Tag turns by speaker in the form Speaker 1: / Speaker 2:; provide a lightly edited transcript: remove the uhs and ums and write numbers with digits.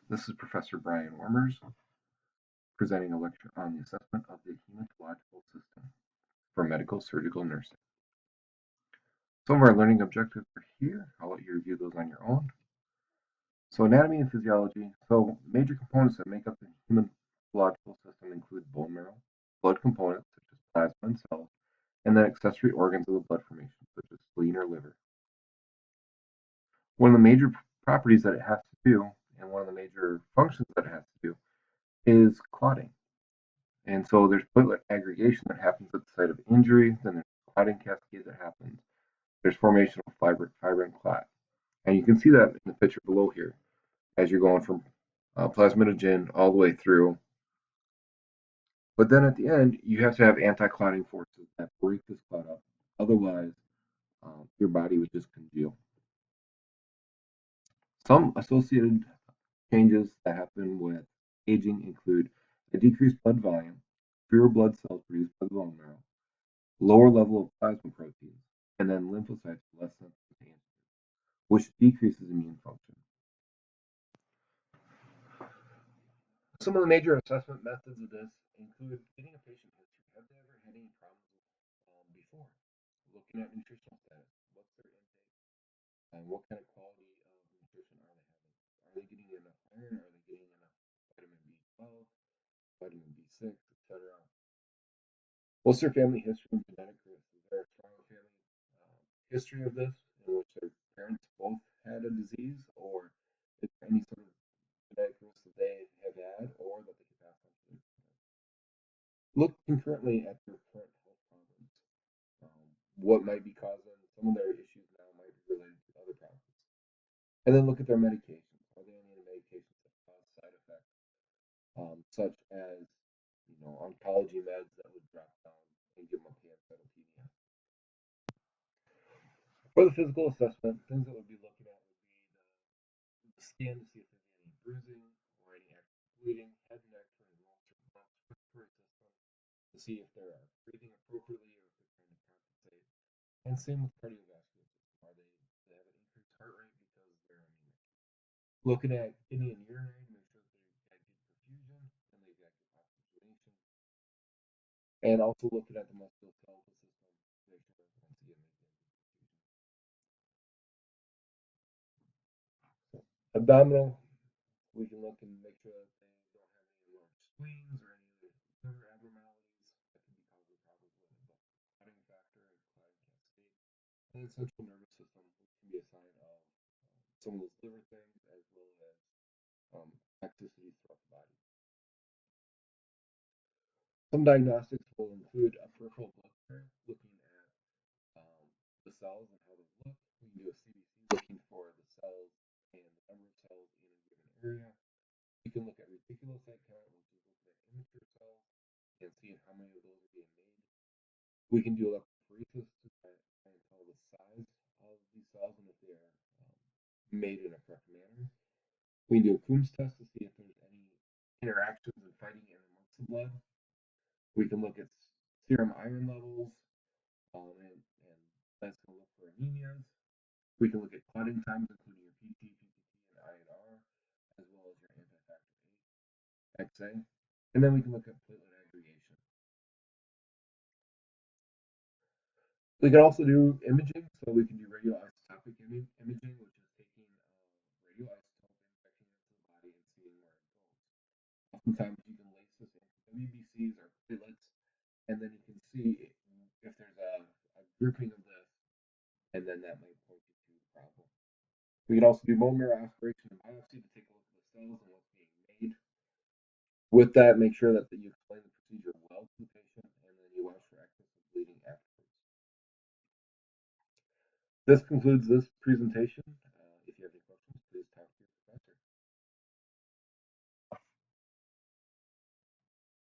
Speaker 1: This is Professor Brian Wormers presenting a lecture on the assessment of the hematological system for medical surgical nursing. Some of our learning objectives are here. I'll let you review those on your own. So anatomy and physiology. So major components that make up the hematological system include bone marrow, blood components such as plasma and cells, and then accessory organs of the blood formation such as spleen or liver. One of the major properties that it has to do, and one of the major functions that it has to do, is clotting. And so there's platelet aggregation that happens at the site of injury, then there's clotting cascade that happens. There's formation of fibrin clot. And you can see that in the picture below here as you're going from plasminogen all the way through. But then at the end, you have to have anti-clotting forces that break this clot up. Otherwise, your body would just congeal. Some associated changes that happen with aging include a decreased blood volume, fewer blood cells produced by the bone marrow, lower level of plasma proteins, and then lymphocytes less sensitive to antigens, which decreases immune function. Some of the major assessment methods of this include getting a patient history. Have they ever had any problems before? Looking at nutritional status. What's their intake? And what kind of quality of nutrition are they having? Are they getting enough iron? Are they getting enough vitamin B12, vitamin B6, etc.? What's their family history and genetic risk? Is there a strong family history of this in which their parents both had a disease, or is there any sort of genetic risk that they have had or that they could pass on to their children? Look concurrently at their current health problems. What might be causing some of their issues now might be related to other problems. And then look at their medications. Are they on any medications that cause side effects, such as oncology meds that would drop down and give them a pancytopenia? For the physical assessment, things that we'd be looking at would be the scan to see if there's any bruising or any active bleeding, head and neck for any lumps or bumps, respiratory system to see if they're breathing appropriately or if they're trying to compensate. And same with cardiovascular system. Do they have an increased heart rate because they're anemic? Looking at kidney and urinary to make sure that they've got good perfusion and they've got good oxygenation. And also looking at the musculoskeletal system to make sure that once again they've got good perfusion. So, abdominal, we can look and make sure that they don't have any large spleens or any liver abnormalities that can be causing problems with both clotting factor and clotting cascade. And then central nervous system, which can be a sign of some of those liver things as well as toxicities throughout the body. Some diagnostics will include a peripheral blood curve looking at the cells and how they look. We can do a CBC looking for the cells and the number of cells in a given area. We can look at reticulocyte count, which is looking at immature cells and seeing how many of those are being made. We can do electrophoresis to try and tell the size of these cells and if they are made in a correct manner. We can do a Coombs test to see if there's any interactions and fighting in amongst the blood. We can look at serum iron levels, and that's going to look for anemias. We can look at clotting times, including your PT, PPT, and INR, as well as your anti-factor VIII, XA. And then we can look at platelet aggregation. We can also do imaging, so we can do radioisotopic imaging, which is taking radioisotope injecting into the body and seeing where it goes. Oftentimes you can lace this into WBCs or platelets, and then you can see if there's a grouping of this, and then that might point you to the problem. We can also do bone marrow aspiration and biopsy to take a look at the cells and what's being made. With that, make sure that you explain the procedure well to the patient, and then you watch for excessive bleeding afterwards. This concludes this presentation.